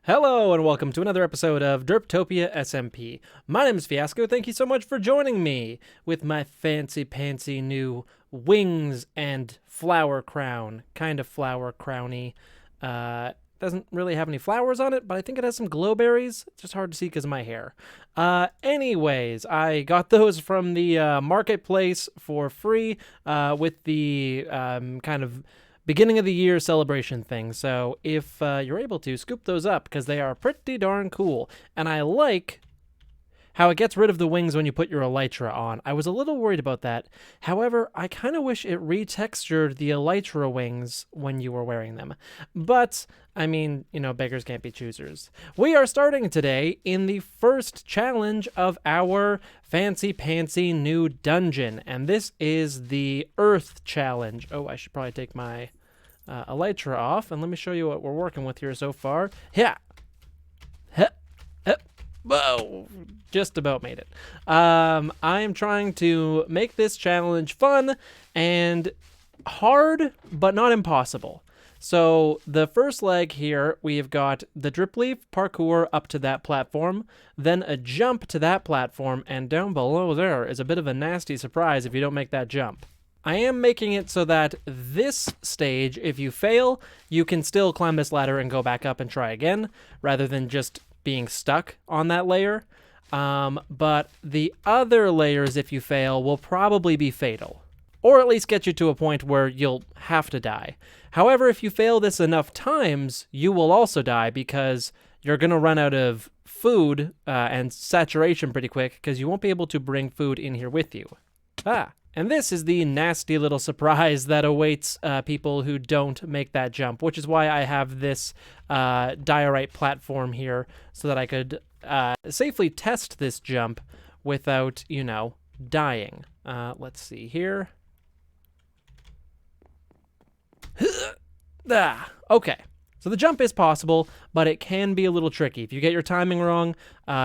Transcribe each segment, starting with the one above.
Hello and welcome to another episode of Derptopia SMP. My name is Fiasco. Thank you so much for joining me with my fancy new wings and flower crown. Kind of flower crowny. Doesn't really have any flowers on it, but I think it has some glowberries. It's just hard to see because of my hair. Anyways, I got those from the marketplace for free with the kind of beginning of the year celebration thing. So if you're able to, scoop those up because they are pretty darn cool. And I like how it gets rid of the wings when you put your elytra on. I was a little worried about that. However, I kind of wish it retextured the elytra wings when you were wearing them. But, I mean, beggars can't be choosers. We are starting today in the first challenge of our fancy-pantsy new dungeon. And this is the Earth Challenge. Oh, I should probably take my elytra off. And let me show you what we're working with here so far. Yeah. Whoa, just about made it. I am trying to make this challenge fun and hard, but not impossible. So the first leg here, we've got the drip leaf parkour up to that platform, then a jump to that platform, and down below there is a bit of a nasty surprise if you don't make that jump. I am making it so that this stage, if you fail, you can still climb this ladder and go back up and try again, rather than just being stuck on that layer. But the other layers, if you fail, will probably be fatal, or at least get you to a point where you'll have to die. However, if you fail this enough times, you will also die because you're going to run out of food and saturation pretty quick because you won't be able to bring food in here with you. And this is the nasty little surprise that awaits people who don't make that jump, which is why I have this diorite platform here so that I could safely test this jump without, dying. Let's see here. Okay. So the jump is possible, but it can be a little tricky. If you get your timing wrong,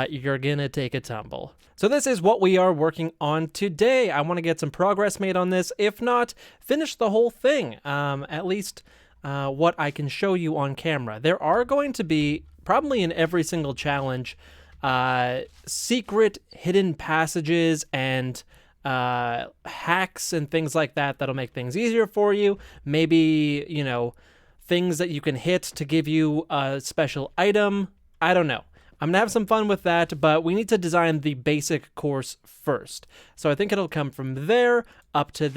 you're gonna take a tumble. So this is what we are working on today. I want to get some progress made on this. If not, finish the whole thing. At least what I can show you on camera. There are going to be, probably in every single challenge, secret hidden passages and hacks and things like that that'll make things easier for you. Maybe, things that you can hit to give you a special item. I don't know. I'm going to have some fun with that, but we need to design the basic course first. So I think it'll come from there up to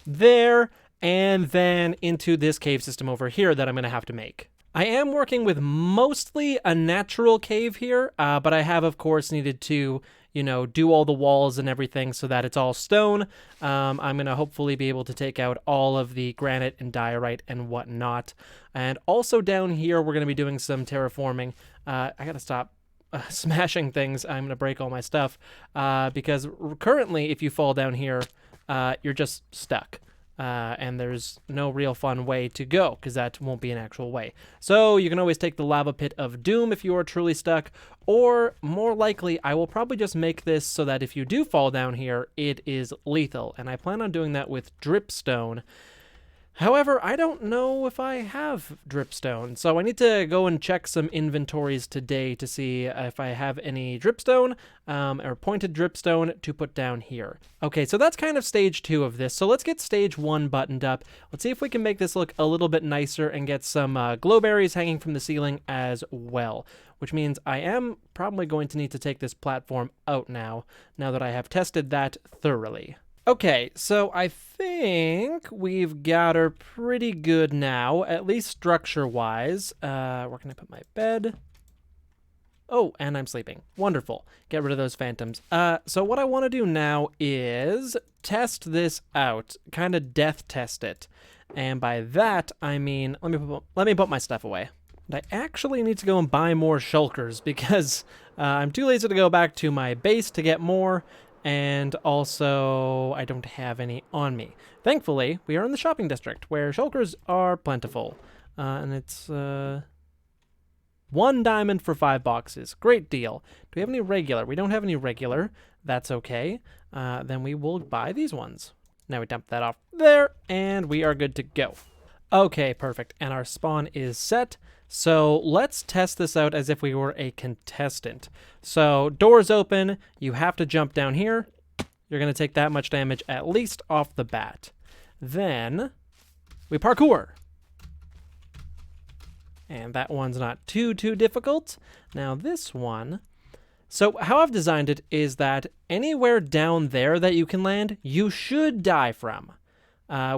there, and then into this cave system over here that I'm going to have to make. I am working with mostly a natural cave here, but I have, of course, needed to do all the walls and everything so that it's all stone. I'm going to hopefully be able to take out all of the granite and diorite and whatnot. And also down here, we're going to be doing some terraforming. I got to stop smashing things. I'm going to break all my stuff because currently, if you fall down here, you're just stuck. And there's no real fun way to go because that won't be an actual way. So you can always take the lava pit of doom if you are truly stuck, or more likely, I will probably just make this so that if you do fall down here, it is lethal. And I plan on doing that with dripstone. However, I don't know if I have dripstone, so I need to go and check some inventories today to see if I have any dripstone or pointed dripstone to put down here. Okay, so that's kind of stage 2 of this, so let's get stage 1 buttoned up. Let's see if we can make this look a little bit nicer and get some glowberries hanging from the ceiling as well, which means I am probably going to need to take this platform out now that I have tested that thoroughly. Okay, so I think we've got her pretty good now, at least structure-wise. Where can I put my bed? Oh, and I'm sleeping. Wonderful. Get rid of those phantoms. So what I want to do now is test this out, kind of death test it. And by that, I mean, let me put my stuff away. And I actually need to go and buy more shulkers because I'm too lazy to go back to my base to get more. And also, I don't have any on me. Thankfully, we are in the shopping district, where shulkers are plentiful. And it's 1 diamond for 5 boxes. Great deal. Do we have any regular? We don't have any regular. That's okay. Then we will buy these ones. Now we dump that off there, and we are good to go. Okay, perfect. And our spawn is set. So let's test this out as if we were a contestant. So doors open, you have to jump down here. You're going to take that much damage at least off the bat. Then we parkour. And that one's not too difficult. Now this one, so how I've designed it is that anywhere down there that you can land, you should die from.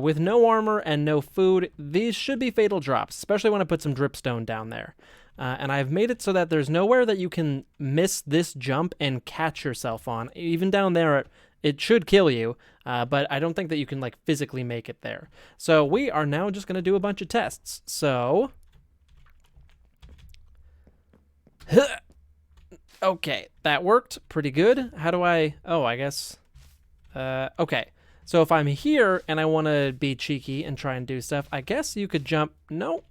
With no armor and no food, these should be fatal drops, especially when I put some dripstone down there. And I've made it so that there's nowhere that you can miss this jump and catch yourself on. Even down there, it should kill you, but I don't think that you can like physically make it there. So we are now just going to do a bunch of tests. So... Okay, that worked pretty good. How do I... Oh, I guess... Okay. So if I'm here and I want to be cheeky and try and do stuff, I guess you could jump... No.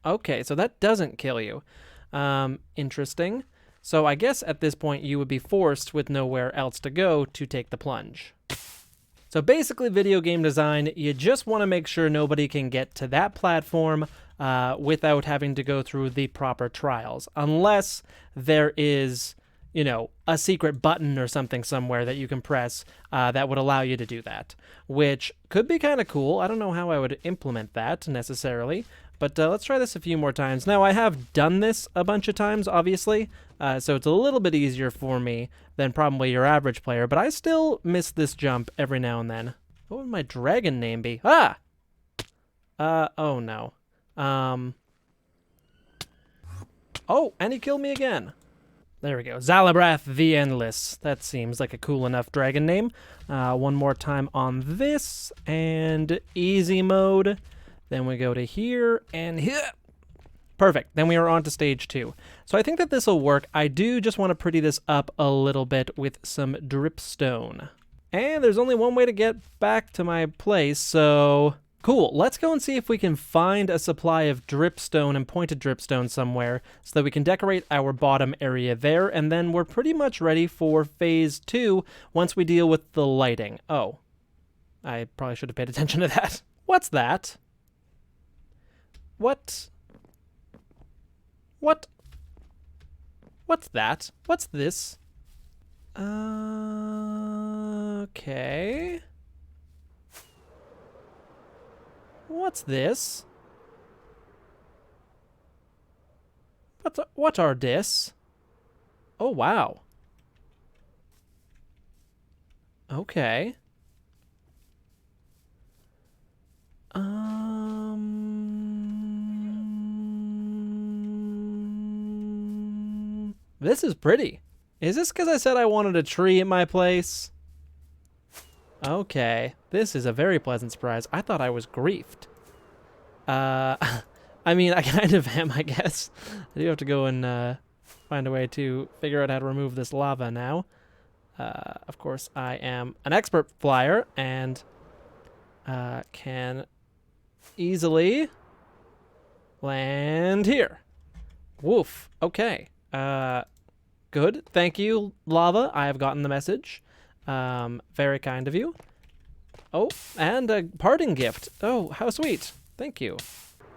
Okay, so that doesn't kill you. Interesting. So I guess at this point you would be forced, with nowhere else to go, to take the plunge. So basically video game design, you just want to make sure nobody can get to that platform without having to go through the proper trials. Unless there is... you know, a secret button or something somewhere that you can press that would allow you to do that, which could be kind of cool. I don't know how I would implement that necessarily, but let's try this a few more times. Now, I have done this a bunch of times, obviously, so it's a little bit easier for me than probably your average player, but I still miss this jump every now and then. What would my dragon name be? Ah! Oh no. Oh, and he killed me again. There we go. Zalabrath the Endless. That seems like a cool enough dragon name. One more time on this, and easy mode. Then we go to here, and here. Perfect. Then we are on to stage 2. So I think that this will work. I do just want to pretty this up a little bit with some dripstone. And there's only one way to get back to my place, so... Cool, let's go and see if we can find a supply of dripstone and pointed dripstone somewhere so that we can decorate our bottom area there, and then we're pretty much ready for phase 2 once we deal with the lighting. Oh, I probably should have paid attention to that. What's that? What's that? What's this? Okay. What's this? What are this? Oh, wow. Okay. This is pretty. Is this because I said I wanted a tree at my place? Okay, this is a very pleasant surprise. I thought I was griefed. I mean, I kind of am, I guess. I do have to go and find a way to figure out how to remove this lava now. Of course, I am an expert flyer and can easily land here. Woof. Okay. Good. Thank you, lava. I have gotten the message. Very kind of you. Oh, and a parting gift. Oh, how sweet. Thank you.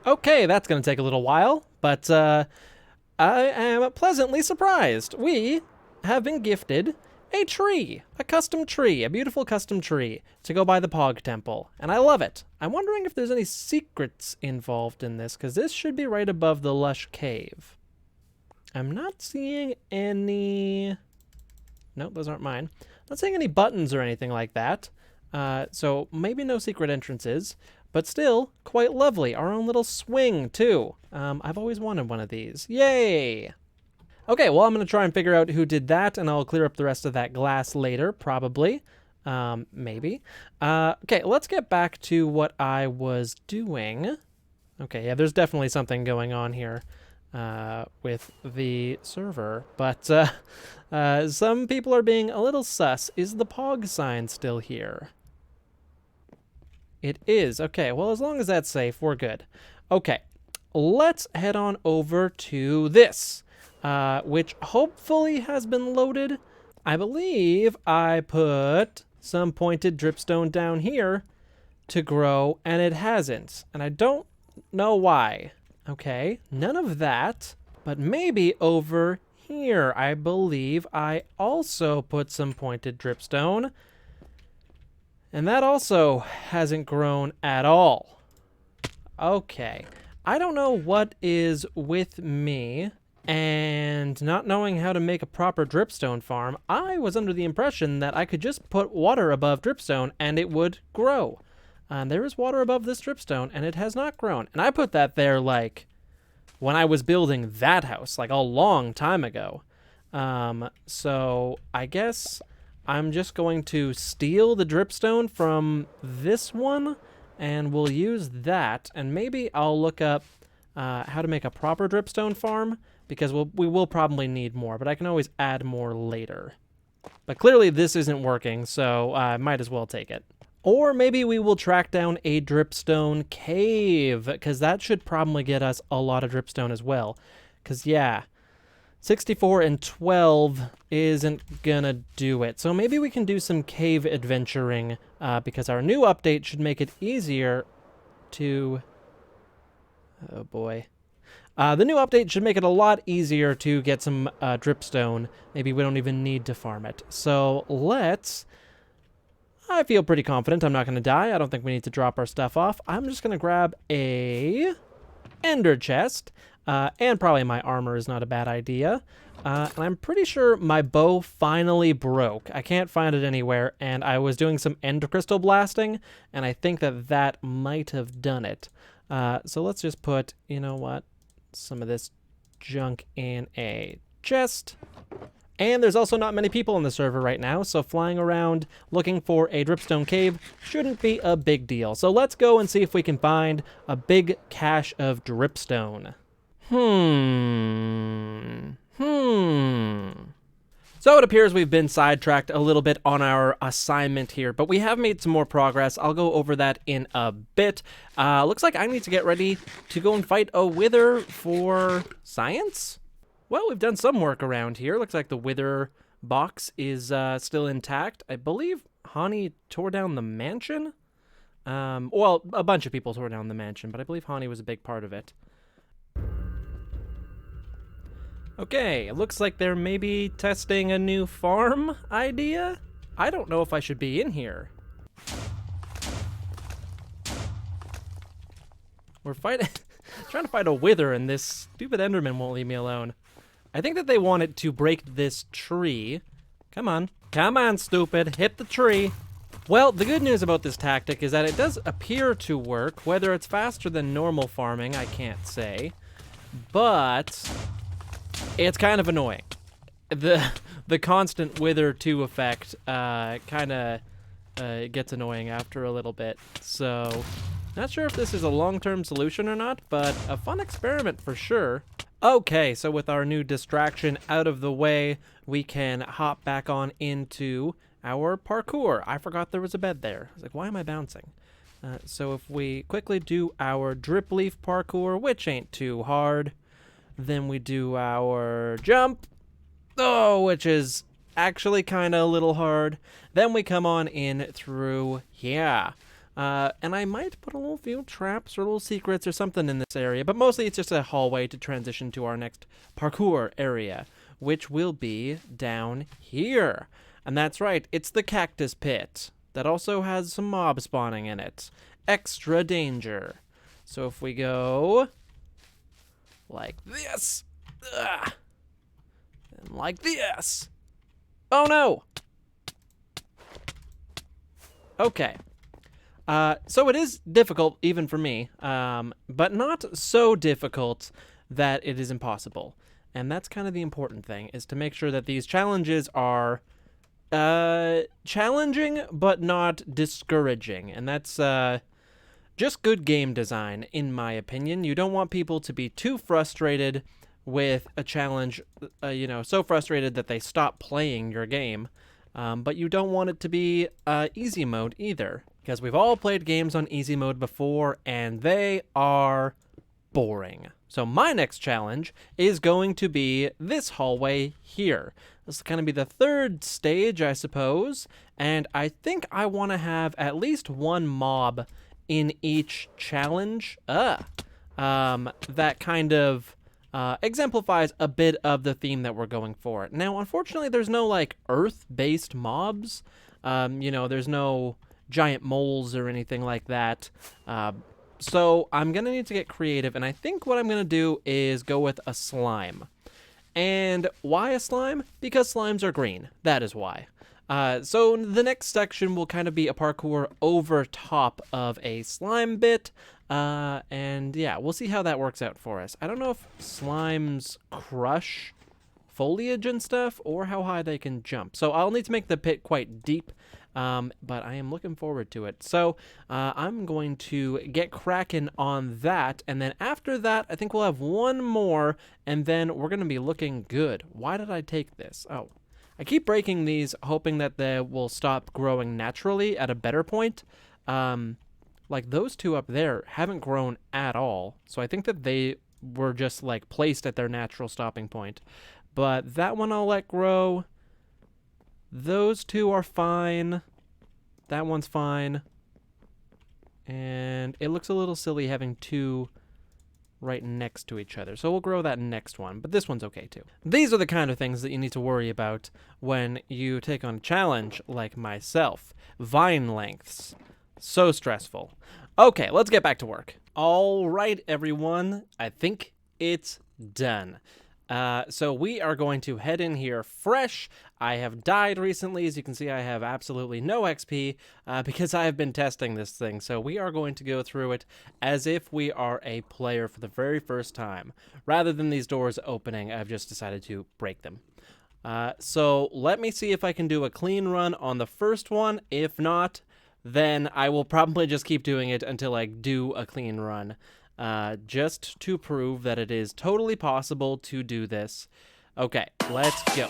Okay, that's going to take a little while, but I am pleasantly surprised. We have been gifted a tree, a custom tree, a beautiful custom tree to go by the Pog Temple, and I love it. I'm wondering if there's any secrets involved in this, because this should be right above the lush cave. I'm not seeing any... Nope, those aren't mine. Not seeing any buttons or anything like that. So maybe no secret entrances, but still quite lovely. Our own little swing too. I've always wanted one of these. Yay! Okay, well, I'm going to try and figure out who did that, and I'll clear up the rest of that glass later, probably. Maybe. Okay, let's get back to what I was doing. Okay, yeah, there's definitely something going on here. With the server, but some people are being a little sus. Is the Pog sign still here? It is. Okay, well, as long as that's safe, we're good. Okay, let's head on over to this, which hopefully has been loaded. I believe I put some pointed dripstone down here to grow, and it hasn't, and I don't know why. Okay, none of that, but maybe over here. I believe I also put some pointed dripstone, and that also hasn't grown at all. Okay, I don't know what is with me and not knowing how to make a proper dripstone farm. I was under the impression that I could just put water above dripstone and it would grow. There is water above this dripstone, and it has not grown. And I put that there, like, when I was building that house, like, a long time ago. So I guess I'm just going to steal the dripstone from this one, and we'll use that. And maybe I'll look up how to make a proper dripstone farm, because we will probably need more, but I can always add more later. But clearly this isn't working, so I might as well take it. Or maybe we will track down a dripstone cave, because that should probably get us a lot of dripstone as well. Because, yeah, 64 and 12 isn't gonna do it. So maybe we can do some cave adventuring, because our new update should make it easier to... Oh, boy. The new update should make it a lot easier to get some dripstone. Maybe we don't even need to farm it. So let's... I feel pretty confident I'm not going to die. I don't think we need to drop our stuff off. I'm just going to grab a ender chest, and probably my armor is not a bad idea. And I'm pretty sure my bow finally broke. I can't find it anywhere, and I was doing some ender crystal blasting, and I think that might have done it. So let's just put, you know what, some of this junk in a chest. And there's also not many people on the server right now, so flying around looking for a dripstone cave shouldn't be a big deal. So let's go and see if we can find a big cache of dripstone. So it appears we've been sidetracked a little bit on our assignment here, but we have made some more progress. I'll go over that in a bit. Looks like I need to get ready to go and fight a wither for science? Well, we've done some work around here. Looks like the wither box is still intact. I believe Hani tore down the mansion. Well, a bunch of people tore down the mansion, but I believe Hani was a big part of it. Okay, it looks like they're maybe testing a new farm idea. I don't know if I should be in here. We're fighting, trying to fight a wither, and this stupid Enderman won't leave me alone. I think that they wanted to break this tree. Come on. Come on, stupid. Hit the tree. Well, the good news about this tactic is that it does appear to work. Whether it's faster than normal farming, I can't say. But it's kind of annoying. The constant wither 2 effect kind of gets annoying after a little bit. So, not sure if this is a long-term solution or not, but a fun experiment for sure. Okay, so with our new distraction out of the way, we can hop back on into our parkour. I forgot there was a bed there. I was like, why am I bouncing? So if we quickly do our drip leaf parkour, which ain't too hard, then we do our jump, which is actually kind of a little hard. Then we come on in through here. And I might put a little few traps or little secrets or something in this area, but mostly it's just a hallway to transition to our next parkour area, which will be down here. And that's right, it's the Cactus Pit that also has some mob spawning in it. Extra danger. So if we go like this, and like this. Oh no! Okay. So it is difficult, even for me, but not so difficult that it is impossible. And that's kind of the important thing, is to make sure that these challenges are challenging, but not discouraging. And that's just good game design, in my opinion. You don't want people to be too frustrated with a challenge, so frustrated that they stop playing your game. But you don't want it to be easy mode either, because we've all played games on easy mode before, and they are boring. So my next challenge is going to be this hallway here. This is going to be the third stage, I suppose, and I think I want to have at least one mob in each challenge. that kind of exemplifies a bit of the theme that we're going for. Now, unfortunately, there's no like earth-based mobs. There's no giant moles or anything like that. So I'm gonna need to get creative, and I think what I'm gonna do is go with a slime. And why a slime? Because slimes are green. That is why. So the next section will kind of be a parkour over top of a slime bit. And yeah, we'll see how that works out for us. I don't know if slimes crush foliage and stuff or how high they can jump. So I'll need to make the pit quite deep. But I am looking forward to it. So I'm going to get cracking on that. And then after that, I think we'll have one more. And then we're going to be looking good. Why did I take this? Oh, I keep breaking these, hoping that they will stop growing naturally at a better point. Like those two up there haven't grown at all. So I think that they were just like placed at their natural stopping point. But that one I'll let grow. Those two are fine. That one's fine. And it looks a little silly having two right next to each other. So we'll grow that next one, but this one's okay too. These are the kind of things that you need to worry about when you take on a challenge like myself. Vine lengths. So stressful. Okay, let's get back to work. All right, everyone. I think it's done. So we are going to head in here fresh. I have died recently. As you can see, I have absolutely no XP because I have been testing this thing. So we are going to go through it as if we are a player for the very first time. Rather than these doors opening, I've just decided to break them. So let me see if I can do a clean run on the first one. If not, then I will probably just keep doing it until I do a clean run. Just to prove that it is totally possible to do this. Okay, let's go.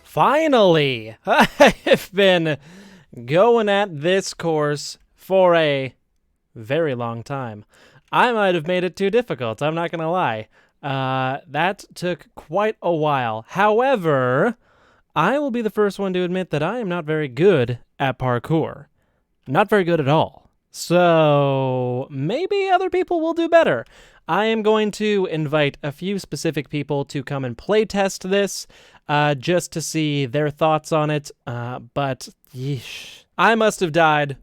Finally! I've been going at this course for a very long time. I might have made it too difficult, I'm not gonna lie. That took quite a while. However, I will be the first one to admit that I am not very good at parkour. Not very good at all. So maybe other people will do better. I am going to invite a few specific people to come and play test this, just to see their thoughts on it. But yeesh, I must have died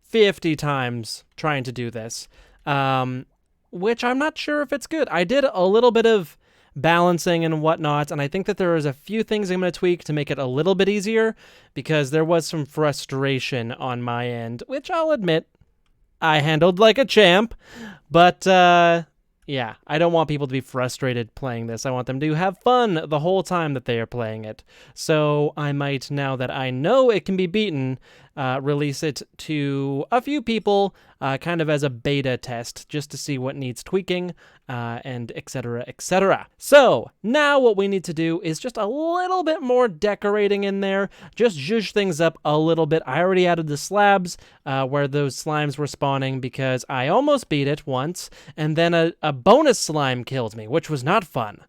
50 times trying to do this, which I'm not sure if it's good. I did a little bit of balancing and whatnot, and I think that there is a few things I'm going to tweak to make it a little bit easier, because there was some frustration on my end, which I'll admit I handled like a champ. But yeah, I don't want people to be frustrated playing this. I want them to have fun the whole time that they are playing it. So I might, now that I know it can be beaten, release it to a few people kind of as a beta test just to see what needs tweaking and etc. etc. So now what we need to do is just a little bit more decorating in there, just zhuzh things up a little bit. I already added the slabs where those slimes were spawning because I almost beat it once, and then a bonus slime killed me, which was not fun.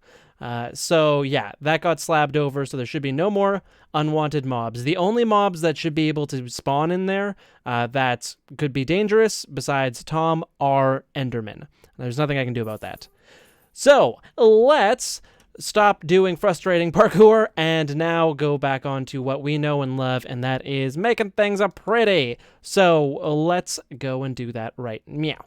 So yeah, that got slabbed over, so there should be no more unwanted mobs. The only mobs that should be able to spawn in there that could be dangerous, besides Tom, are Endermen. There's nothing I can do about that. So let's stop doing frustrating parkour and now go back on to what we know and love, and that is making things pretty. So let's go and do that right meow.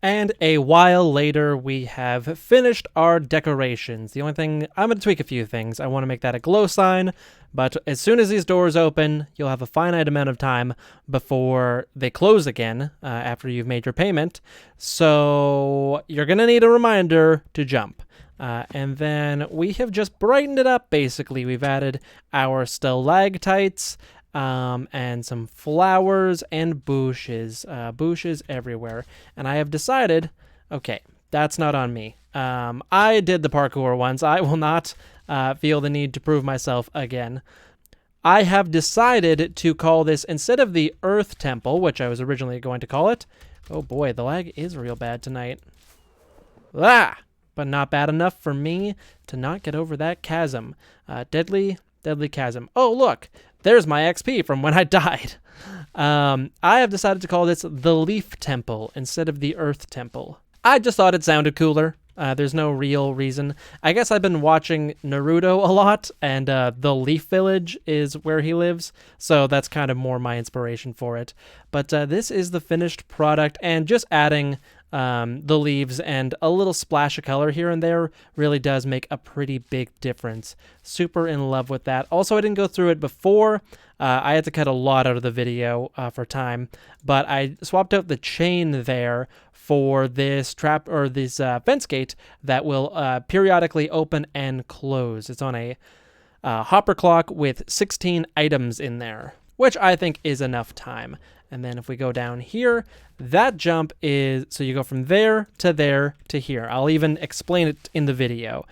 And a while later, we have finished our decorations. The only thing, I'm going to tweak a few things. I want to make that a glow sign, but as soon as these doors open, you'll have a finite amount of time before they close again after you've made your payment. So you're going to need a reminder to jump. And then we have just brightened it up, basically. We've added our stalactites, and some flowers and bushes everywhere. And I have decided, okay, that's not on me. I did the parkour once. I will not feel the need to prove myself again. I have decided to call this, instead of the Earth Temple, which I was originally going to call it. Oh boy, the lag is real bad tonight. Ah! But not bad enough for me to not get over that chasm. Deadly chasm. Oh, look! There's my XP from when I died. I have decided to call this the Leaf Temple instead of the Earth Temple. I just thought it sounded cooler. There's no real reason. I guess I've been watching Naruto a lot, and the Leaf Village is where he lives, so that's kind of more my inspiration for it. But this is the finished product, and just adding the leaves and a little splash of color here and there really does make a pretty big difference. Super in love with that. Also, I didn't go through it before. I had to cut a lot out of the video for time, but I swapped out the chain there for this trap or this fence gate that will periodically open and close. It's on a hopper clock with 16 items in there, which I think is enough time. And then if we go down here, that jump is, so you go from there to here. I'll even explain it in the video.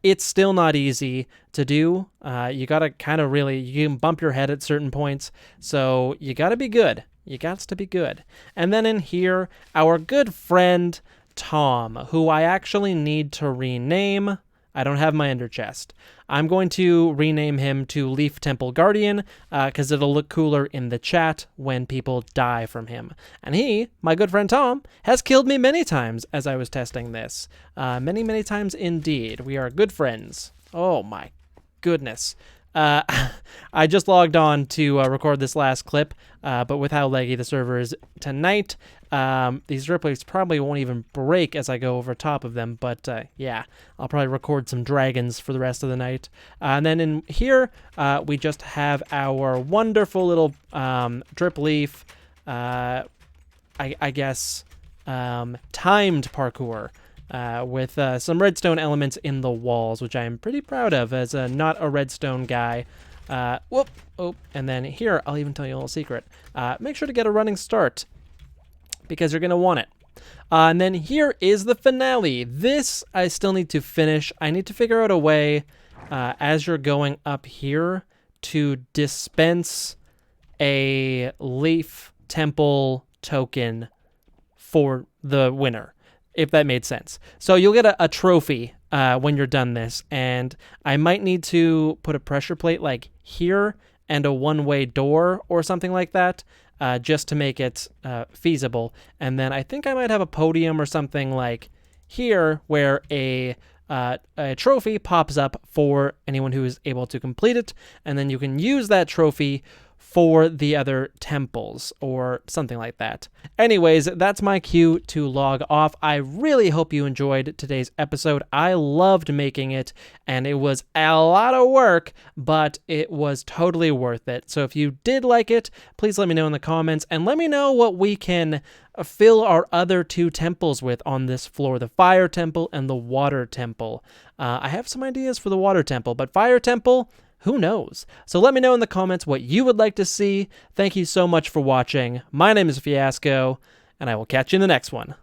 It's still not easy to do. You gotta kind of really, you can bump your head at certain points. So you gotta be good. You got to be good. And then in here, our good friend, Tom, who I actually need to rename. I don't have my ender chest. I'm going to rename him to Leaf Temple Guardian because it'll look cooler in the chat when people die from him. And he, my good friend Tom, has killed me many times as I was testing this. Many times indeed. We are good friends. Oh my goodness. I just logged on to record this last clip, but with how laggy the server is tonight, these replays probably won't even break as I go over top of them, but yeah, I'll probably record some dragons for the rest of the night. And then in here, we just have our wonderful little drip leaf, I guess, timed parkour. With some redstone elements in the walls, which I am pretty proud of as not a redstone guy. Whoop! Oh, and then here, I'll even tell you a little secret. Make sure to get a running start, because you're going to want it. And then here is the finale. This I still need to finish. I need to figure out a way, as you're going up here, to dispense a Leaf Temple token for the winner, if that made sense. So you'll get a trophy when you're done this, and I might need to put a pressure plate like here and a one-way door or something like that, just to make it feasible. And then I think I might have a podium or something like here where a trophy pops up for anyone who is able to complete it, and then you can use that trophy for the other temples or something like that. Anyways, that's my cue to log off. I really hope you enjoyed today's episode. I loved making it, and it was a lot of work, but it was totally worth it. So if you did like it, please let me know in the comments, and let me know what we can fill our other two temples with on this floor, the Fire Temple and the Water Temple. I have some ideas for the Water Temple, but Fire Temple, Who knows? So let me know in the comments what you would like to see. Thank you so much for watching. My name is Fiasco, and I will catch you in the next one.